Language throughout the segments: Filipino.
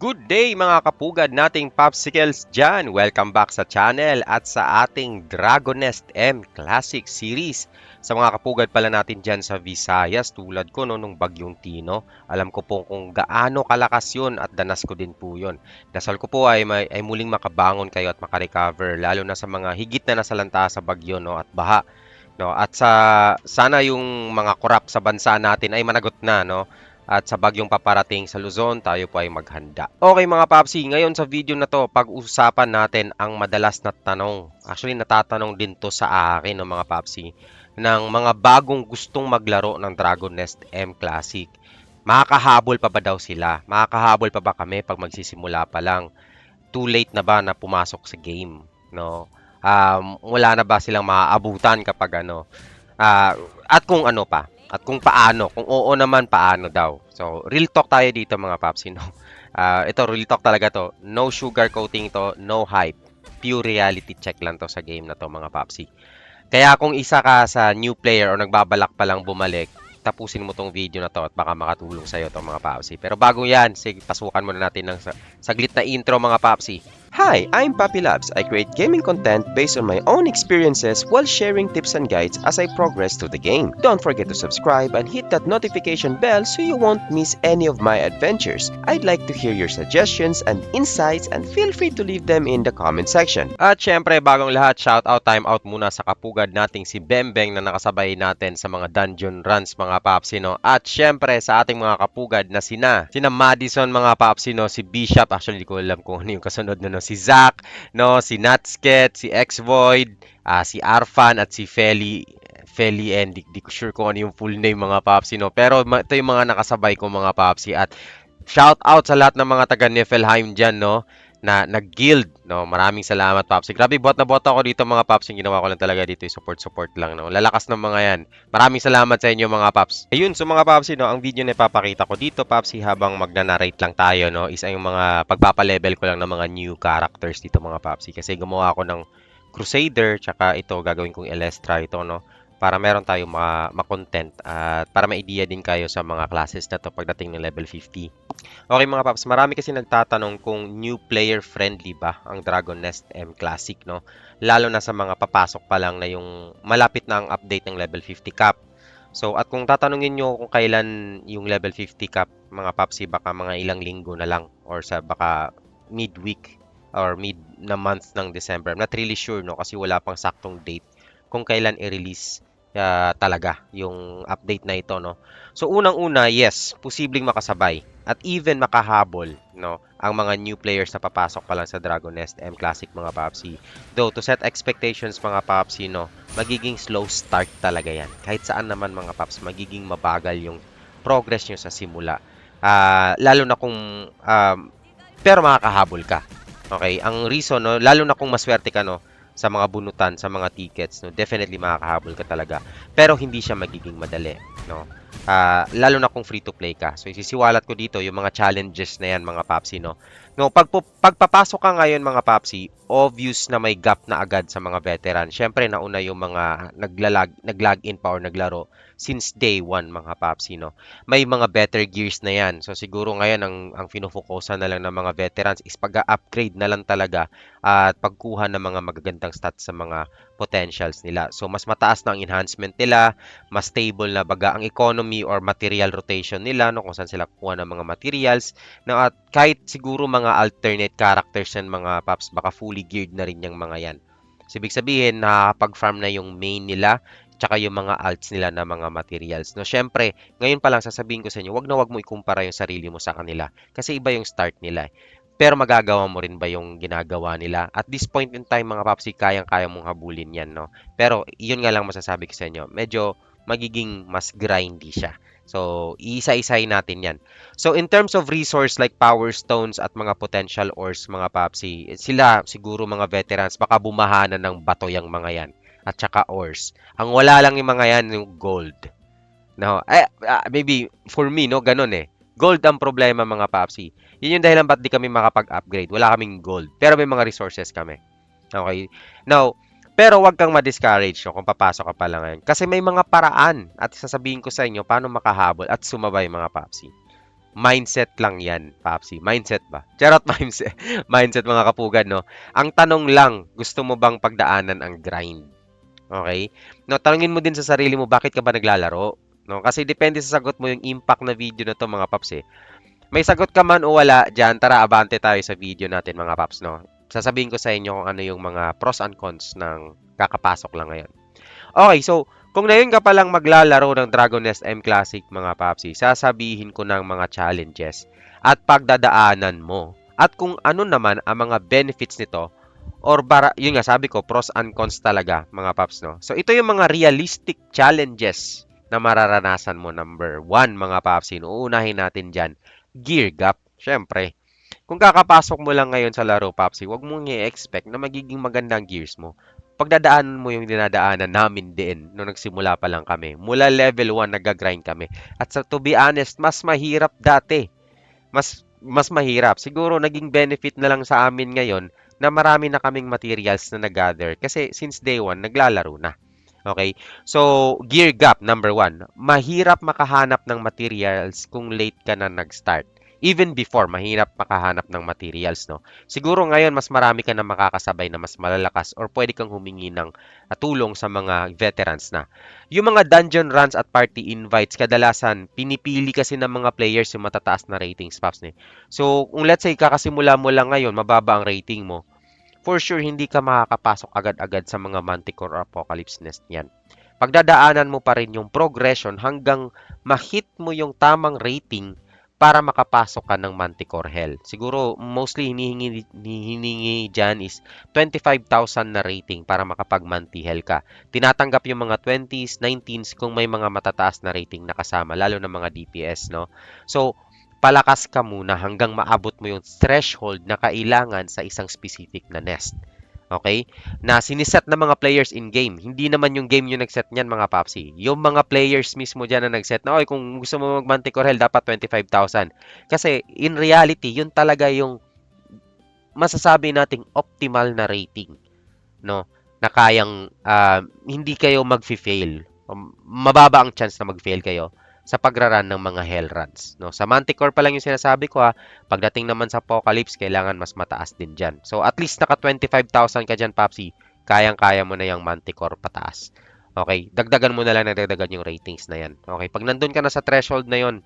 Good day mga kapugad nating Popsicles dyan! Welcome back sa channel at sa ating Dragon Nest M Classic Series. Sa mga kapugad pala natin dyan sa Visayas tulad ko nung Bagyong Tino, alam ko po kung gaano kalakas yun at danas ko din po yun. Dasal ko po ay muling makabangon kayo at makarecover lalo na sa mga higit na nasalanta sa bagyo no, at baha. No, at sana yung mga korap sa bansa natin ay managot na no. At sa bagyong paparating sa Luzon, tayo po ay maghanda. Okay mga Papsi, ngayon sa video na to, pag-usapan natin ang madalas na tanong. Actually, natatanong din to sa akin ng mga Papsi ng mga bagong gustong maglaro ng Dragon Nest M Classic. Makakahabol pa ba daw sila? Makakahabol pa ba kami pag magsisimula pa lang? Too late na ba na pumasok sa game? No? Wala na ba silang maaabutan kapag ano? Ah, at kung ano pa, at kung paano, kung oo naman, paano daw. So, real talk tayo dito mga papsi, no? Ito, real talk talaga to. No sugar coating to, no hype. Pure reality check lang to sa game na to mga papsi. Kaya kung isa ka sa new player o nagbabalak pa lang bumalik, tapusin mo tong video na to at baka makatulong sa'yo tong mga papsi. Pero bago yan, sige, pasukan muna natin ng saglit na intro mga papsi. Hi, I'm Papi Labs. I create gaming content based on my own experiences while sharing tips and guides as I progress through the game. Don't forget to subscribe and hit that notification bell so you won't miss any of my adventures. I'd like to hear your suggestions and insights and feel free to leave them in the comment section. At syempre, bagong lahat, shoutout, time out muna sa kapugad nating si Bembeng na nakasabay natin sa mga dungeon runs mga papsi, no? At syempre, sa ating mga kapugad na sina Madison mga papsi, no? Si Bishop, actually, di ko alam kung ano yung kasunod na, no? Si Zach, no? Si Natsket, si X-Void, si Arfan at si Feli and di ko sure kung ano yung full name mga papsi, no? Pero ito yung mga nakasabay ko mga papsi at shout out sa lahat ng mga taga Niflheim dyan, no? Na nag-guild, no? Maraming salamat, Papsi. Grabe, bot na bot ako dito, mga Paps. Yung ginawa ko lang talaga dito, support lang, no? Lalakas ng mga yan. Maraming salamat sa inyo, mga Paps. Ayun, so mga Papsi, no? Ang video na ipapakita ko dito, Papsi, habang magna-narrate lang tayo, no? Isa yung mga pagpapalevel ko lang ng mga new characters dito, mga Papsi. Kasi gumawa ako ng Crusader, tsaka ito, gagawin kong Elestra ito, no? Para meron tayong ma-content at para ma-idea din kayo sa mga classes na to pagdating ng level 50. Okay mga paps, marami kasi nagtatanong kung new player friendly ba ang Dragon Nest M Classic, no? Lalo na sa mga papasok pa lang na yung malapit na ang update ng level 50 cap. So at kung tatanungin nyo kung kailan yung level 50 cap, mga papsi, baka mga ilang linggo na lang or sa baka midweek or mid na month ng December. I'm not really sure, no? Kasi wala pang saktong date kung kailan i-release talaga yung update na ito, no? So unang-una, yes, posibleng makasabay at even makahabol, no, ang mga new players na papasok pa lang sa Dragon Nest M Classic mga Papsi. Though to set expectations mga Papsi, no, magiging slow start talaga yan. Kahit saan naman mga Paps, magiging mabagal yung progress nyo sa simula. Lalo na kung pero makakahabol ka. Okay, ang reason, no, lalo na kung maswerte ka, no, sa mga bunutan, sa mga tickets, no, definitely makakahabol ka talaga. Pero hindi siya magiging madali, no. Lalo na kung free to play ka. So isisiwalat ko dito yung mga challenges na yan mga Papsi, no. No, pagpapasok ka ngayon mga Papsi, obvious na may gap na agad sa mga veteran. Syempre nauna yung mga naglag-in pa or naglaro since day 1 mga Papsi, no. May mga better gears na yan. So siguro ngayon ang fino-focusan na lang ng mga veterans is pag-upgrade na lang talaga at pagkuha ng mga magagandang stats sa mga potentials nila. So mas mataas na ang enhancement nila, mas stable na baga ang economy or material rotation nila, no, kung saan sila kukuha ng mga materials. No, at kahit siguro mga alternate characters yan mga paps, baka fully geared na rin yung mga yan. So, ibig sabihin, nakakapag-farm na yung main nila, tsaka yung mga alts nila na mga materials. No, syempre, ngayon pa lang sasabihin ko sa inyo, wag mo ikumpara yung sarili mo sa kanila. Kasi iba yung start nila. Pero magagawa mo rin ba yung ginagawa nila? At this point in time, mga papsi, kayang-kaya mong habulin yan, no? Pero, yun nga lang masasabi ko sa inyo, medyo magiging mas grindy siya. So, iisa-isahin natin yan. So, in terms of resource like power stones at mga potential ores, mga papsi, sila siguro mga veterans, baka bumahanan ng bato yung mga yan. At saka ores. Ang wala lang yung mga yan, yung gold. No, maybe for me, no, ganun eh. Gold ang problema mga papsi. Yun yung dahilan ba't di kami makapag-upgrade. Wala kaming gold. Pero may mga resources kami. Okay? Now, pero wag kang ma-discourage no, kung papasok ka pa lang ngayon. Kasi may mga paraan at sasabihin ko sa inyo paano makahabol at sumabay mga papsi. mindset lang yan, Papsi. Mindset ba? Charot mindset. Mindset mga kapugad, no? Ang tanong lang, gusto mo bang pagdaanan ang grind? Okay? No, tanungin mo din sa sarili mo, bakit ka ba naglalaro? No, kasi depende sa sagot mo yung impact na video na to mga paps eh. May sagot ka man o wala diyan, tara abante tayo sa video natin mga paps, no. Sasabihin ko sa inyo kung ano yung mga pros and cons ng kakapasok lang ngayon. Okay, so kung ngayon ka palang maglalaro ng Dragon Nest M Classic mga papsi, sasabihin ko ng mga challenges at pagdadaanan mo at kung ano naman ang mga benefits nito or yun nga sabi ko, pros and cons talaga mga paps, no? So ito yung mga realistic challenges na mararanasan mo. Number one mga papsi, no? Uunahin natin dyan, gear gap. Syempre, kung kakapasok mo lang ngayon sa laro, Papsi, huwag mong i-expect na magiging maganda ang gears mo. Pagdadaanan mo yung dinadaanan namin din nung nagsimula pa lang kami. Mula level 1, nag-grind kami. At sa to be honest, mas mahirap dati. Mas mahirap. Siguro naging benefit na lang sa amin ngayon na marami na kaming materials na nag-gather. Kasi since day 1, naglalaro na. Okay? So, gear gap, number 1. Mahirap makahanap ng materials kung late ka na nag-start. Even before, mahirap makahanap ng materials, no? Siguro ngayon, mas marami ka na makakasabay na mas malalakas or pwede kang humingi ng tulong sa mga veterans na. Yung mga dungeon runs at party invites, kadalasan, pinipili kasi ng mga players yung matataas na ratings, Paps, ne? So, kung let's say, kakasimula mo lang ngayon, mababa ang rating mo, for sure, hindi ka makakapasok agad-agad sa mga Manticore or Apocalypse Nest yan. Pagdadaanan mo pa rin yung progression hanggang ma-hit mo yung tamang rating para makapasok ka ng Manticore Hell. Siguro, mostly hinihingi dyan is 25,000 na rating para makapag-Manti Hell ka. Tinatanggap yung mga 20s, 19s kung may mga matataas na rating na kasama, lalo na mga DPS, no? So, palakas ka muna hanggang maabot mo yung threshold na kailangan sa isang specific na nest. Okay? Na siniset ng mga players in game. Hindi naman yung game yung nagset niyan mga papsi. Yung mga players mismo dyan na nagset na, oy, kung gusto mo mag-Manticore Hell, dapat 25,000. Kasi in reality, yun talaga yung masasabi nating optimal na rating, no? Na kayang hindi kayo mag-fail. Mababa ang chance na mag-fail kayo sa pagraran ng mga hell runs, no? Sa Manticore pa lang yung sinasabi ko ha. Pagdating naman sa Apocalypse, kailangan mas mataas din dyan. So at least naka 25,000 ka dyan, Papsi. Kayang-kaya mo na yung Manticore pataas. Okay, dagdagan mo na lang na dagdagan yung ratings na yan. Okay, pag nandun ka na sa threshold na yon,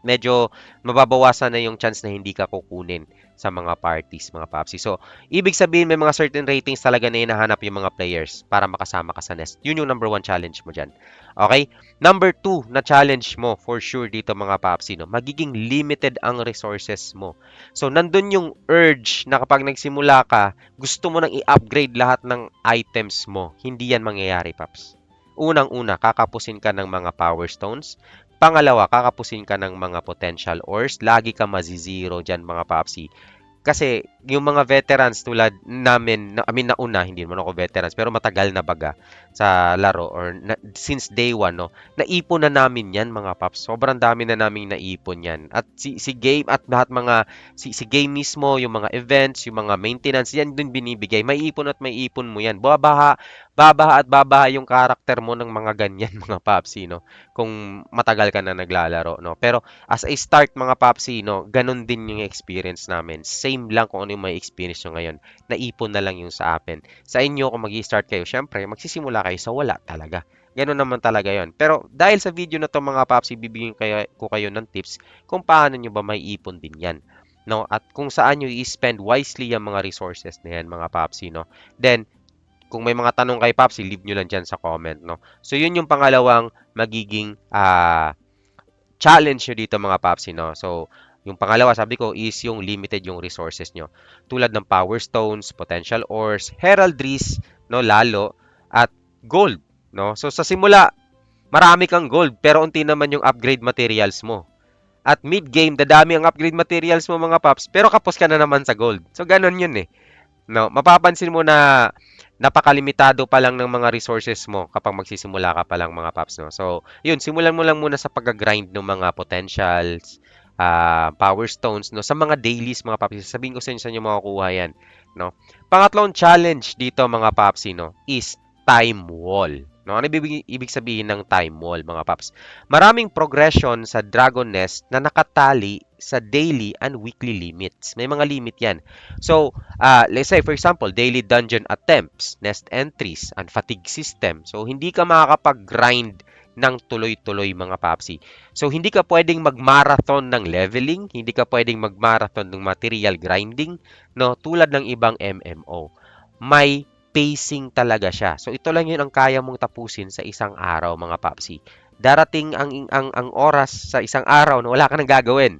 medyo mababawasan na yung chance na hindi ka kukunin sa mga parties, mga papsi. So, ibig sabihin may mga certain ratings talaga na hinahanap yung mga players para makasama ka sa nest. Yun yung number 1 challenge mo dyan. Okay? Number 2 na challenge mo, for sure dito mga papsi, no? Magiging limited ang resources mo. So, nandun yung urge na kapag nagsimula ka, gusto mo nang i-upgrade lahat ng items mo. Hindi yan mangyayari, paps. Unang-una, kakapusin ka ng mga power stones. Pangalawa, kakapusin ka ng mga potential ores. Lagi ka mazizero dyan mga papsi. Kasi yung mga veterans tulad namin, nauna, hindi naman ako veterans, pero matagal na baga sa laro or since day 1, no, naipon na namin yan mga paps. Sobrang dami na namin naipon yan. At si game at lahat mga, si game mismo, yung mga events, yung mga maintenance, yan dun binibigay. May ipon at may ipon mo yan. Babaha at babaha yung karakter mo ng mga ganyan mga papsi, no? Kung matagal ka na naglalaro, no? Pero as a start mga papsi, no, ganun din yung experience namin. Same lang kung ano yung may experience nyo ngayon. Naipon na lang yung sa akin. Sa inyo, kung mag-i-start kayo, syempre, magsisimula kayo sa wala talaga. Ganun naman talaga yon. Pero dahil sa video na to mga papsi, bibigyan ko kayo ng tips kung paano nyo ba may ipon din yan. No? At kung saan nyo i-spend wisely yung mga resources na yan mga papsi, no? Then, kung may mga tanong kay Papsi, leave nyo lang dyan sa comment, no? So, yun yung pangalawang magiging challenge nyo dito mga Papsi, no? So, yung pangalawa, sabi ko, is yung limited yung resources nyo. Tulad ng power stones, potential ores, heraldries, no? Lalo, at gold, no? So, sa simula, marami kang gold, pero unti naman yung upgrade materials mo. At mid-game, dadami ang upgrade materials mo mga Paps, pero kapos ka na naman sa gold. So, ganun yun eh. No, mapapansin mo na napakalimitado pa lang ng mga resources mo kapag magsisimula ka pa lang mga paps, no? So, yun, simulan mo lang muna sa pag-grind ng mga potentials, power stones, no? Sa mga dailies mga paps, sabihin ko sa inyo saan nyo makukuha yan, no? Pangatlong challenge dito mga paps, no, is time wall, No? Ano ibig sabihin ng time wall, mga paps? Maraming progression sa Dragon Nest na nakatali sa daily and weekly limits. May mga limit yan. So, let's say, for example, daily dungeon attempts, nest entries, and fatigue system. So, hindi ka makakapag-grind ng tuloy-tuloy, mga papsi. So, hindi ka pwedeng mag-marathon ng leveling, hindi ka pwedeng mag-marathon ng material grinding, no? Tulad ng ibang MMO. May pacing talaga siya. So ito lang 'yun ang kaya mong tapusin sa isang araw, mga papsi. Darating ang oras sa isang araw na wala ka nang gagawin,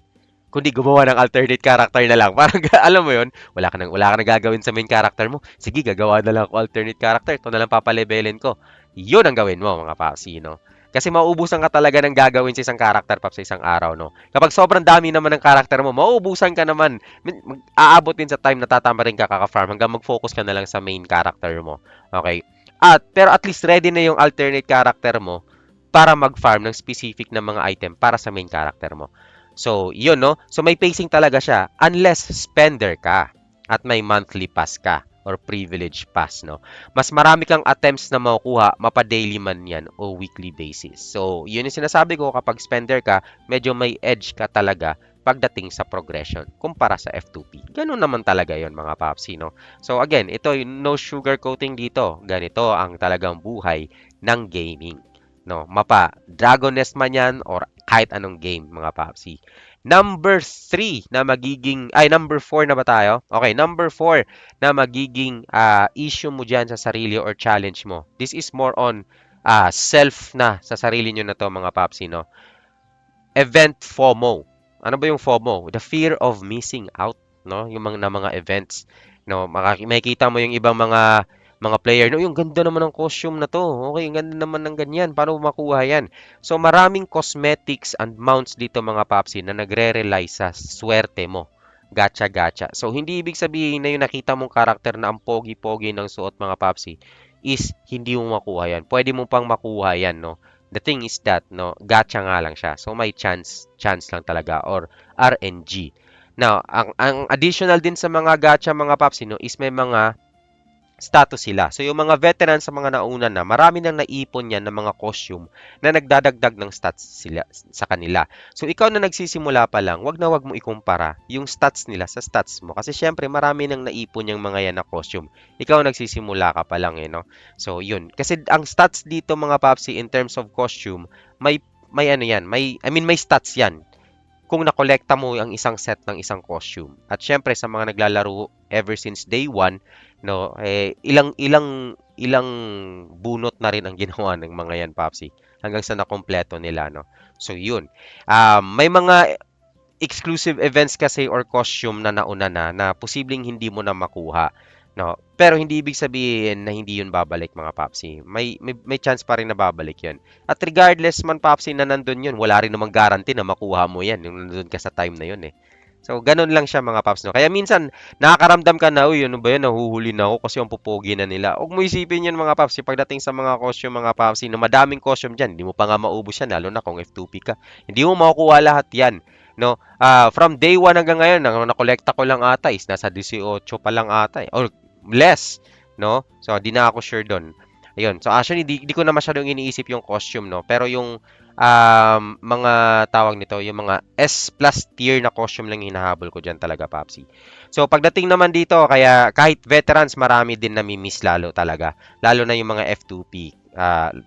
kundi gumawa ng alternate character na lang. Parang alam mo 'yun, wala ka nang gagawin sa main character mo. Sige, gagawa na lang ako alternate character. Ito na lang papalevelin ko. 'Yun ang gawin mo, mga papsi, no? Kasi mauubusan ka talaga ng gagawin sa isang character pap sa isang araw, no? Kapag sobrang dami naman ng character mo, mauubusan ka naman. Aabot din sa time na tatama rin ka kaka-farm hanggang mag-focus ka na lang sa main character mo. Okay? Pero at least ready na yung alternate character mo para mag-farm ng specific na mga item para sa main character mo. So, yun, no? So, may pacing talaga siya unless spender ka at may monthly pass ka or privilege pass, no? Mas marami kang attempts na makukuha, mapa-daily man yan o weekly basis. So, yun yung sinasabi ko, kapag spender ka, medyo may edge ka talaga pagdating sa progression kumpara sa F2P. Ganun naman talaga yon, mga papsi, no? So, again, ito, no sugar coating dito. Ganito ang talagang buhay ng gaming. No, Dragon Nest man yan or kahit anong game, mga papsi. Number 3 na magiging, number 4 na ba tayo? Okay, number 4 na magiging issue mo dyan sa sarili or challenge mo. This is more on self na sa sarili nyo na to, mga papsi, no? Event FOMO. Ano ba yung FOMO? The fear of missing out, no? Yung mga events, no? Makikita mo yung ibang mga player, no, yung ganda naman ng costume na to. Okay, ang ganda naman ng ganyan. Paano makuha yan? So, maraming cosmetics and mounts dito, mga papsi, na nagre-rely sa swerte mo. Gacha-gacha. So, hindi ibig sabihin na yung nakita mong karakter na ang pogi-pogi ng suot, mga papsi, is hindi mo makuha yan. Pwede mo pang makuha yan, no? The thing is that, no, gacha nga lang siya. So, may chance lang talaga or RNG. Now, ang additional din sa mga gacha, mga papsi, no, is may mga status sila. So, yung mga veteran sa mga nauna na, marami nang naipon yan ng mga costume na nagdadagdag ng stats sila sa kanila. So, ikaw na nagsisimula pa lang, wag mo ikumpara yung stats nila sa stats mo. Kasi, syempre, marami nang naipon yung mga yan na costume. Ikaw nagsisimula ka pa lang, no? So, yun. Kasi, ang stats dito, mga papsi, in terms of costume, may ano yan, may stats yan kung nakolekta mo ang isang set ng isang costume. At syempre sa mga naglalaro ever since day 1, no, ilang bunot na rin ang ginawa ng mga yan, Papsi, hanggang sa nakompleto nila, no. So yun. May mga exclusive events kasi or costume na nauna na posibleng hindi mo na makuha, no. Pero hindi ibig sabihin na hindi yun babalik, mga Papsi. May chance pa rin na babalik yun. At regardless man, Papsi, na nandun yun, wala rin namang guarantee na makuha mo yan yung nandun ka sa time na yun, eh. So, ganun lang siya, mga Paps, no? Kaya minsan, nakakaramdam ka na, uy, ano ba yan, nahuhuli na ako kasi ang pupogi na nila. Huwag mo isipin yun, mga Paps, pagdating sa mga costume, mga Paps, na madaming costume dyan, hindi mo pa nga maubos yan, lalo na kung F2P ka. Hindi mo makukuha lahat yan, no? From day 1 hanggang ngayon, nakolekta ko lang ata is nasa 18 pa lang ata, or less, no? So, di na ako sure doon. Ayun. So, actually, di ko na masyadong iniisip yung costume, no? Pero yung mga tawag nito, yung mga S plus tier na costume lang hinahabol ko dyan talaga, Papsi. So, pagdating naman dito, kaya kahit veterans, marami din nami-miss lalo talaga. Lalo na yung mga F2P.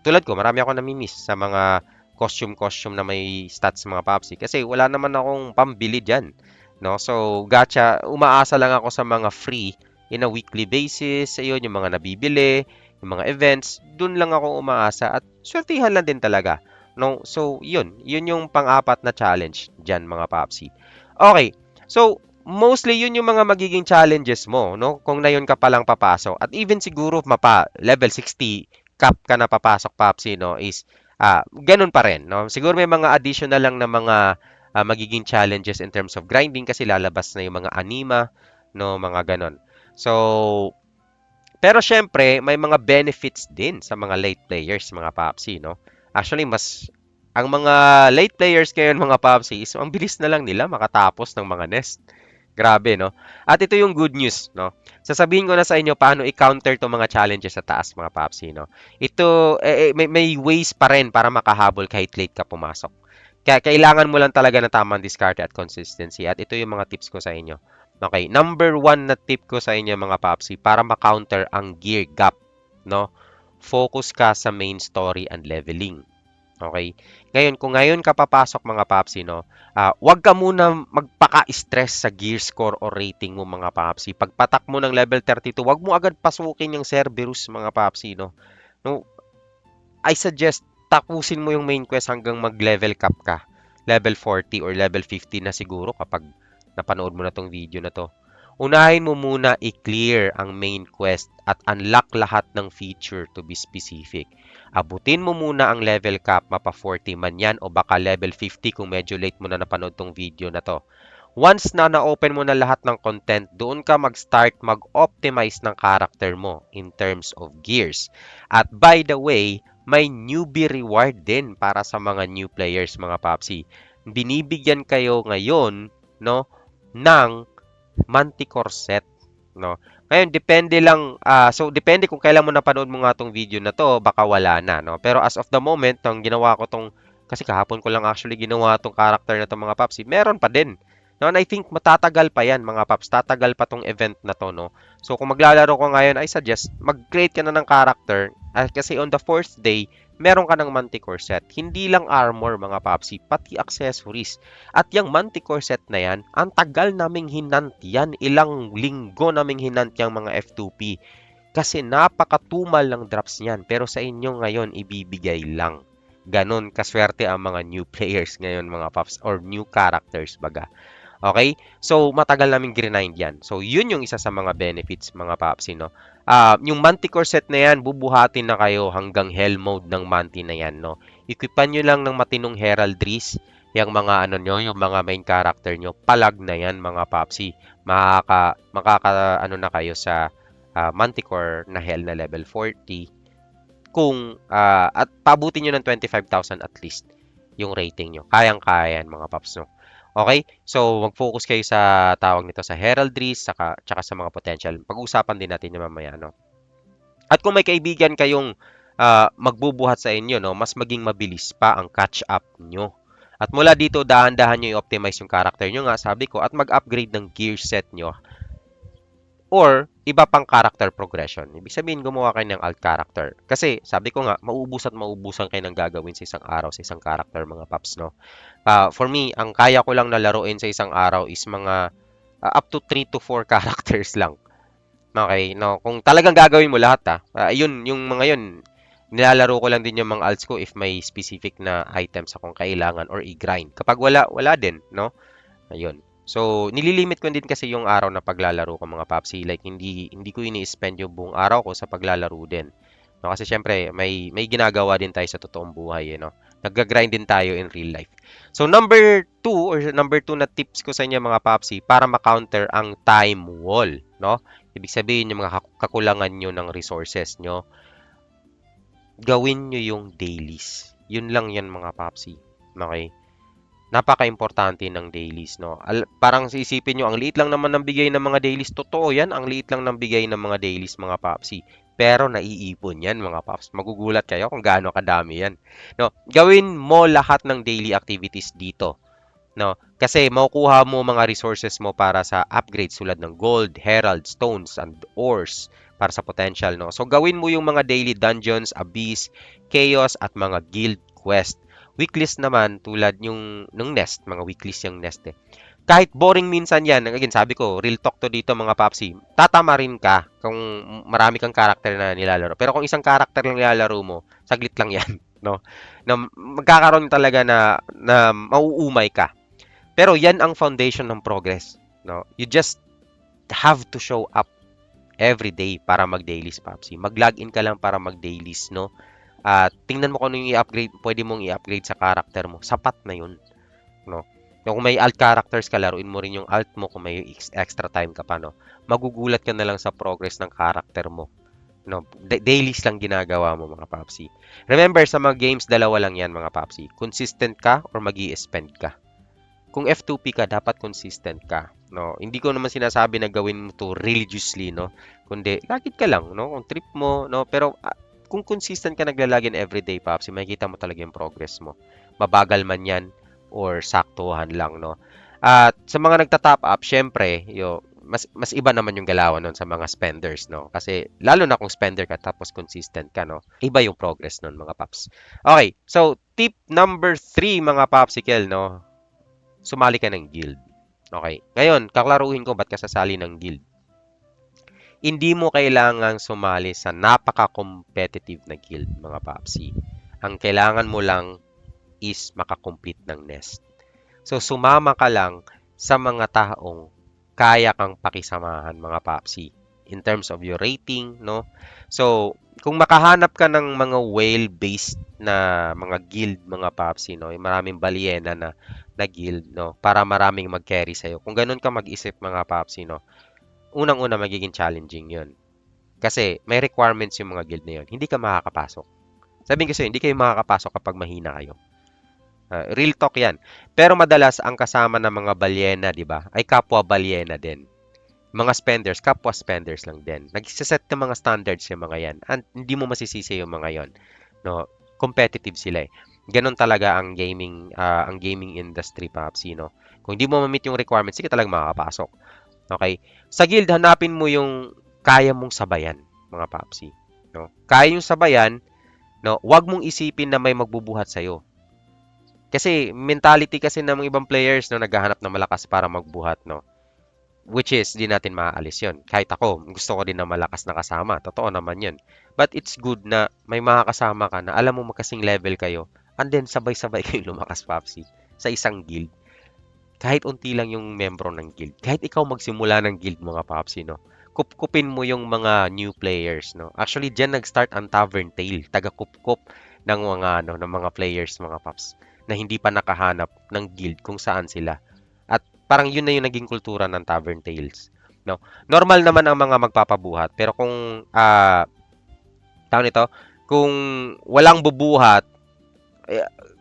Tulad ko, marami ako nami-miss sa mga costume na may stats, mga Papsi. Kasi wala naman akong pambili dyan. No? So, gacha, umaasa lang ako sa mga free in a weekly basis. Ayun, yung mga nabibili, yung mga events, dun lang ako umaasa at swertihan lang din talaga. No? So, yun yung pang-apat na challenge dyan, mga Papsi. Okay, so, mostly yun yung mga magiging challenges mo, no? Kung na yun ka palang papasok. At even siguro level 60 cap ka na papasok, Papsi, no? Is, ganun pa rin, no? Siguro may mga additional lang na mga magiging challenges in terms of grinding kasi lalabas na yung mga anima, no? Mga ganon. So, pero syempre, may mga benefits din sa mga late players, mga Papsi, no? Actually, ang mga late players ngayon, mga Papsi, ang bilis na lang nila makatapos ng mga nest. Grabe, no? At ito yung good news, no? Sasabihin ko na sa inyo paano i-counter 'tong mga challenges sa taas, mga papsi, no? Ito, may ways pa rin para makahabol kahit late ka pumasok. Kaya kailangan mo lang talaga ng tamang diskarte at consistency. At ito yung mga tips ko sa inyo. Okay, number one na tip ko sa inyo, mga papsi, para ma-counter ang gear gap, no? Focus ka sa main story and leveling. Okay? Ngayon, kung ngayon ka papasok, mga papsi, no, wag ka muna magpaka-stress sa gear score o rating mo, mga papsi. Pagpatak mo ng level 32, wag mo agad pasukin yung Cerberus, mga papsi, no. No, I suggest tapusin mo yung main quest hanggang mag-level cap ka. Level 40 or level 50 na siguro kapag napanood mo na tong video na to. Unahin mo muna i-clear ang main quest at unlock lahat ng feature to be specific. Abutin mo muna ang level cap, mapa 40 man yan o baka level 50 kung medyo late mo na napanood tong video na to. Once na na-open mo na lahat ng content, doon ka mag-start mag-optimize ng character mo in terms of gears. At by the way, may newbie reward din para sa mga new players, mga papsi. Binibigyan kayo ngayon, no, ng Manticore set, no. Ngayon depende lang, depende kung kailan mo napanood mo nga tong video na to, baka wala na, no. Pero as of the moment, nang ginawa ko tong, kasi kahapon ko lang actually ginawa tong character na to, mga papsi, meron pa din. No, and I think matatagal pa yan, mga paps. Tatagal pa tong event na to, no. So kung maglalaro ko ngayon, I suggest mag-create ka na ng character, kasi on the fourth day meron ka ng Manticore set. Hindi lang armor, mga papsi, pati accessories. At yung Manticore set na yan, ang tagal naming hinant yan. Ilang linggo naming hinant yung mga F2P. Kasi napakatumal ng drops niyan. Pero sa inyo ngayon, ibibigay lang. Ganon kaswerte ang mga new players ngayon, mga paps, or new characters, baga. Okay? So, matagal naming grind yan. So, yun yung isa sa mga benefits, mga papsi, no? Yung Manticore set na yan, bubuhatin na kayo hanggang hell mode ng Manti na yan, no? Equipan nyo lang ng matinong heraldries, yung mga ano nyo, yung mga main character nyo, palag na yan, mga papsi. Ano na kayo sa Manticore na hell na level 40 kung at pabutin nyo ng 25,000 at least yung rating nyo. Kayang-kaya yan, mga paps, no? Okay? So, mag-focus kayo sa tawag nito sa heraldries, tsaka sa mga potential. Pag-uusapan din natin yung mamaya, no? At kung may kaibigan kayong magbubuhat sa inyo, no, mas maging mabilis pa ang catch-up nyo. At mula dito, dahan-dahan nyo i-optimize yung character nyo nga, sabi ko, at mag-upgrade ng gear set nyo or iba pang character progression. Ibig sabihin, gumawa kayo ng alt character. Kasi, sabi ko nga, mauubusan kayo ng gagawin sa isang araw, sa isang character, mga paps, no? For me, ang kaya ko lang na laruin sa isang araw is mga up to 3 to 4 characters lang. Okay, no? Kung talagang gagawin mo lahat, yun, yung mga yun, nilalaro ko lang din yung mga alts ko if may specific na items akong kailangan or i-grind. Kapag wala, wala din, no? Ayun. So, nililimit ko din kasi yung araw na paglalaro ko, mga papsi. Like, hindi ko ini-spend yung buong araw ko sa paglalaro din. No, kasi syempre, may ginagawa din tayo sa totoong buhay, no? Nagga-grind din tayo in real life. So, number 2 na tips ko sa inyo, mga papsi, para ma-counter ang time wall, no? Ibig sabihin, yung mga kakulangan nyo ng resources nyo, gawin nyo yung dailies. Yun lang yan, mga papsi. Okay? Napaka-importante ng dailies, no? Parang isipin nyo, ang liit lang naman ng bigay ng mga dailies. Totoo yan, ang liit lang ng bigay ng mga dailies, mga papsi. Pero naiipon yan, mga paps. Magugulat kayo kung gaano kadami yan. No? Gawin mo lahat ng daily activities dito. No? Kasi makukuha mo mga resources mo para sa upgrades tulad ng gold, herald, stones, and ores para sa potential, no? So gawin mo yung mga daily dungeons, abyss, chaos, at mga guild quest. Weeklist naman tulad yung ng nest, mga weeklist yung nest eh. Kahit boring minsan yan, again, sabi ko, real talk to dito, mga papsi, tatama rin ka kung marami kang karakter na nilalaro. Pero kung isang karakter lang nilalaro mo, saglit lang yan, no? Na magkakaroon talaga na mauumay ka. Pero yan ang foundation ng progress, no? You just have to show up every day para mag-dailies, papsi. Mag-login ka lang para mag-dailies, no? At tingnan mo kung ano yung i-upgrade, pwede mong i-upgrade sa character mo. Sapat na yun, no? Kung may alt characters ka, laruin mo rin yung alt mo kung may extra time ka pa, no? Magugulat ka na lang sa progress ng character mo, no? Dailies lang ginagawa mo, mga papsi. Remember, sa mga games, dalawa lang yan, mga papsi. Consistent ka or mag-i-spend ka. kung F2P ka, dapat consistent ka, no? Hindi ko naman sinasabi na gawin mo to religiously, no? Kundi, lagit ka lang, no? Kung trip mo, no? Pero, kung consistent ka naglalagin everyday, Paps, makikita mo talaga yung progress mo. Mabagal man yan, or saktuhan lang, no? At sa mga nagta-top up, syempre, mas iba naman yung galawan nun sa mga spenders, no? Kasi, lalo na kung spender ka, tapos consistent ka, no? Iba yung progress nun, mga Paps. Okay, so, tip number 3, mga Popsicle, no? Sumali ka ng guild. Okay. Ngayon, kaklaruhin ko ba't ka sasali ng guild. Hindi mo kailangang sumali sa napaka-competitive na guild, mga papsi. Ang kailangan mo lang is makakomplete ng nest. So, sumama ka lang sa mga taong kaya kang pakisamahan, mga papsi. In terms of your rating, no? So, kung makahanap ka ng mga whale-based na mga guild, mga papsi, no? Yung maraming balyena na guild, no? Para maraming mag-carry sa'yo. Kung ganun ka mag-isip, mga papsi, no? Unang-una, magiging challenging yun. Kasi may requirements yung mga guild na yun. Hindi ka makakapasok. Sabihin ko sa'yo, hindi kayo makakapasok kapag mahina kayo. Real talk yan. Pero madalas, ang kasama ng mga balyena, di ba, ay kapwa balyena din. Mga spenders, kapwa spenders lang din. Nagsiset ng mga standards yung mga yan. And hindi mo masisisi yung mga yon. No? Competitive sila eh. Ganon talaga ang gaming industry, Papsi, no? Kung hindi mo ma-meet yung requirements, hindi ka talagang makakapasok. Okay? Sa guild, hanapin mo yung kaya mong sabayan, mga Papsi. No? Kaya yung sabayan, no? Huwag mong isipin na may magbubuhat sa'yo. Kasi mentality kasi ng mga ibang players no naghahanap ng malakas para magbuhat no. Which is di natin maaalis 'yon. Kahit ako, gusto ko din ng malakas na kasama. Totoo naman 'yon. But it's good na may mga kasama ka na alam mo magkasing level kayo and then sabay-sabay kayong lumakas Papsi sa isang guild. Kahit unti lang yung membro ng guild. Kahit ikaw magsimula ng guild mga Papsi no. Kupkupin mo yung mga new players no. Actually diyan nag-start ang Tavern Tale, taga-kupkup ng mga ng mga players mga Paps na hindi pa nakahanap ng guild kung saan sila. At parang yun na yung naging kultura ng Tavern Tales. No? Normal naman ang mga magpapabuhat, pero kung tawag nito, kung walang bubuhat,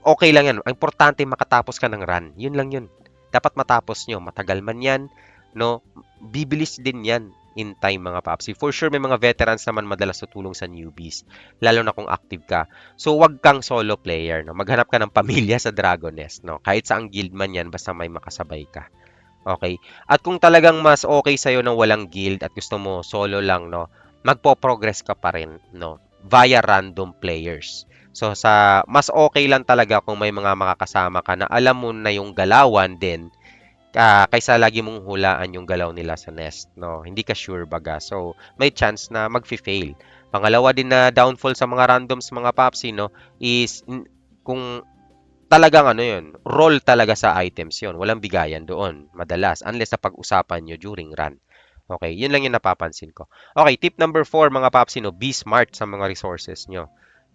okay lang yan. Ang importante makatapos ka ng run. Yun lang yun. Dapat matapos nyo. Matagal man yan, no? Bibilis din yan in time mga papsi. For sure may mga veterans naman madalas tutulong sa newbies, lalo na kung active ka. So wag kang solo player, no. Maghanap ka ng pamilya sa Dragon Nest, no. Kahit sa ang guild man 'yan basta may makasabay ka. Okay? At kung talagang mas okay sa na walang guild at gusto mo solo lang, no, magpo-progress ka pa rin, no, via random players. So sa mas okay lang talaga kung may mga makakasama ka na alam mo na yung galawan din kaysa lagi mong hulaan yung galaw nila sa nest, no? Hindi ka sure baga. So, may chance na mag-fail. Pangalawa din na downfall sa mga randoms, mga papsi, no, is kung talagang ano yun, roll talaga sa items yun. Walang bigayan doon, madalas, unless na pag-usapan nyo during run. Okay, yun lang yung napapansin ko. Okay, tip number 4, mga papsi, no, be smart sa mga resources nyo.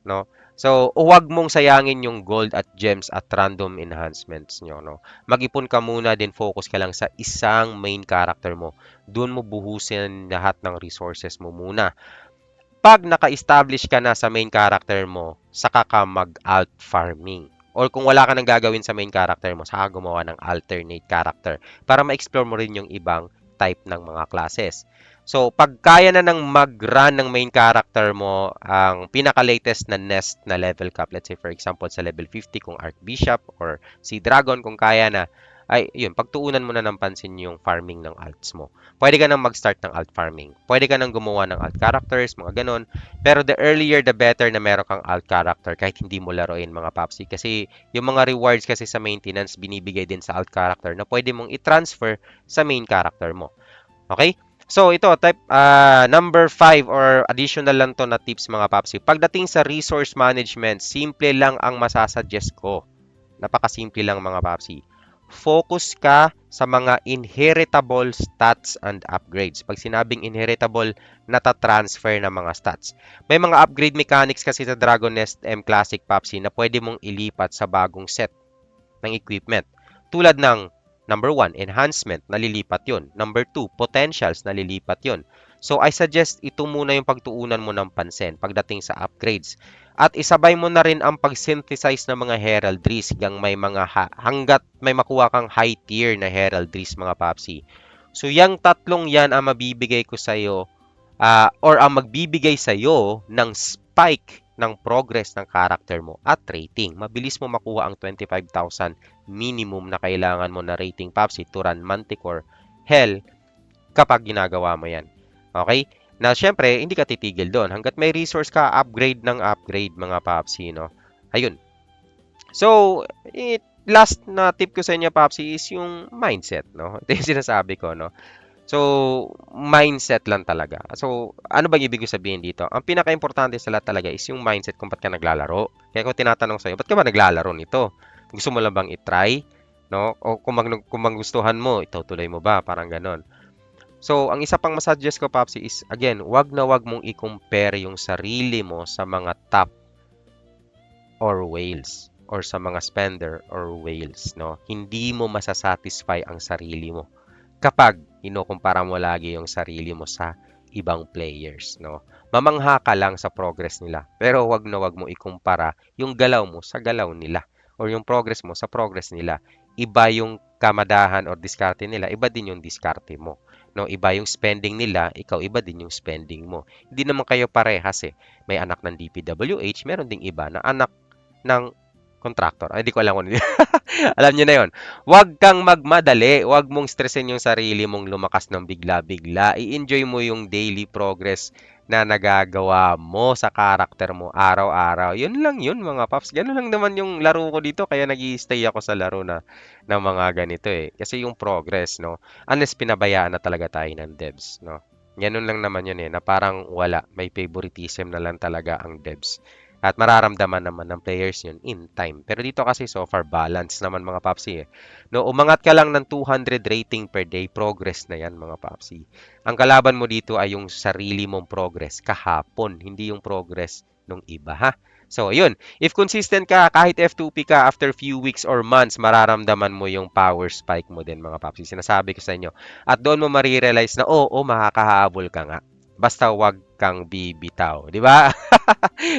No? So, huwag mong sayangin yung gold at gems at random enhancements nyo, no? Mag-ipon ka muna, din focus ka lang sa isang main character mo. Doon mo buhusin lahat ng resources mo muna. Pag naka-establish ka na sa main character mo, saka ka mag-alt farming. Or kung wala ka nang gagawin sa main character mo, saka gumawa ng alternate character para ma-explore mo rin yung ibang type ng mga classes. So, pag kaya na ng mag-run ng main character mo ang pinaka-latest na nest na level cap, let's say for example sa level 50 kung Archbishop or si Dragon kung kaya na, ay yun, pagtuunan mo na ng pansin yung farming ng alts mo. Pwede ka nang mag-start ng alt farming. Pwede ka nang gumawa ng alt characters, mga ganon. Pero the earlier the better na meron kang alt character kahit hindi mo laruin mga papsi. Kasi yung mga rewards kasi sa maintenance binibigay din sa alt character na pwede mong i-transfer sa main character mo. Okay? So ito, type number 5 or additional lang to na tips mga papsi. Pagdating sa resource management, simple lang ang masasuggest ko. Napakasimple lang mga papsi. Focus ka sa mga inheritable stats and upgrades. Pag sinabing inheritable, nata-transfer na mga stats. May mga upgrade mechanics kasi sa Dragon Nest M Classic Papsi na pwede mong ilipat sa bagong set ng equipment. Tulad ng number 1, enhancement, nalilipat yun. Number 2, potentials, nalilipat yun. So, I suggest ito muna yung pagtuunan mo ng pansin pagdating sa upgrades. At isabay mo na rin ang pag-synthesize ng mga heraldries hanggat may makuha kang high tier na heraldries mga papsi. So, yung tatlong yan ang mabibigay ko sa'yo or ang magbibigay sa'yo ng spike ng progress ng character mo at rating. Mabilis mo makuha ang 25,000 minimum na kailangan mo na rating Papsi to run Manticore Hell kapag ginagawa mo yan. Okay? Na syempre, hindi ka titigil doon. Hanggat may resource ka, upgrade ng upgrade mga Papsi, no? Ayun. So, last na tip ko sa inyo, Papsi, is yung mindset, no? Ito yung sinasabi ko, no? So, mindset lang talaga. So, ano bang ibig sabihin dito? Ang pinaka-importante sa lahat talaga is yung mindset kung ba't ka naglalaro. Kaya kung tinatanong sa'yo, ba't ka ba naglalaro nito? Gusto mo lang bang itry? No? O kung magustuhan mo, itutuloy mo ba? Parang ganon. So, ang isa pang masuggest ko, Papsi, is, again, wag na wag mong i-compare yung sarili mo sa mga top or whales or sa mga spender or whales, no? Hindi mo masasatisfy ang sarili mo kapag inukumpara mo lagi yung sarili mo sa ibang players, no? Mamangha ka lang sa progress nila, pero wag na wag mo ikumpara yung galaw mo sa galaw nila or yung progress mo sa progress nila. Iba yung kamadahan or diskarte nila, iba din yung diskarte mo. No, iba yung spending nila, ikaw iba din yung spending mo. Hindi naman kayo parehas eh. May anak ng DPWH, meron ding iba na anak ng contractor. Ay, hindi ko alam kung alam niyo na yon. Huwag kang magmadali. Huwag mong stressin yung sarili mong lumakas ng bigla-bigla. I-enjoy mo yung daily progress na nagagawa mo sa karakter mo araw-araw. Yun lang yun mga paps. Ganun lang naman yung laro ko dito. Kaya nag-i-stay ako sa laro ng mga ganito eh. Kasi yung progress, no? Unless pinabayaan na talaga tayo ng devs, no? Ganun lang naman yun eh. Na parang wala. May favoritism na lang talaga ang devs. At mararamdaman naman ng players yun in time. Pero dito kasi so far balance naman mga papsi eh. No, umangat ka lang ng 200 rating per day, progress na yan mga papsi. Ang kalaban mo dito ay yung sarili mong progress kahapon, hindi yung progress nung iba ha. So, yun. If consistent ka, kahit F2P ka, after few weeks or months, mararamdaman mo yung power spike mo din, mga papsi. Sinasabi ko sa inyo. At doon mo marirealize na, oo, makakahabol ka nga. Basta wag kang bibitaw. Di ba?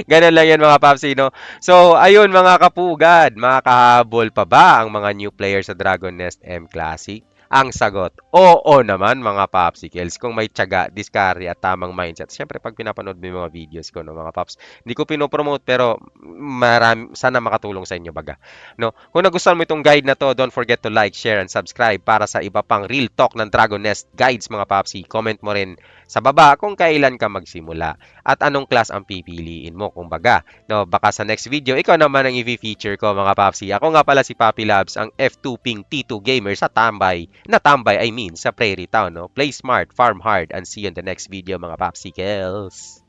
Ganun lang yan mga papsi, no? So, ayun mga kapugad, makakahabol pa ba ang mga new players sa Dragon Nest M Classic? Ang sagot, oo naman mga popsicles. Kung may tiyaga, diskarte at tamang mindset. Siyempre, pag pinapanood mo yung mga videos ko, no, mga paps, hindi ko pinopromote pero sana makatulong sa inyo baga. No? Kung nagustuhan mo itong guide na to, don't forget to like, share, and subscribe para sa iba pang real talk ng Dragon Nest guides mga papsi. Comment mo rin sa baba kung kailan ka magsimula at anong class ang pipiliin mo. Kung baga, no, baka sa next video, ikaw naman ang i-feature ko mga papsi. Ako nga pala si Papi Labs, ang F2 Ping T2 Gamer sa tambay. Natambay, I mean, sa Prairie Town, no? Play smart, farm hard, and see you in the next video, mga popsicles!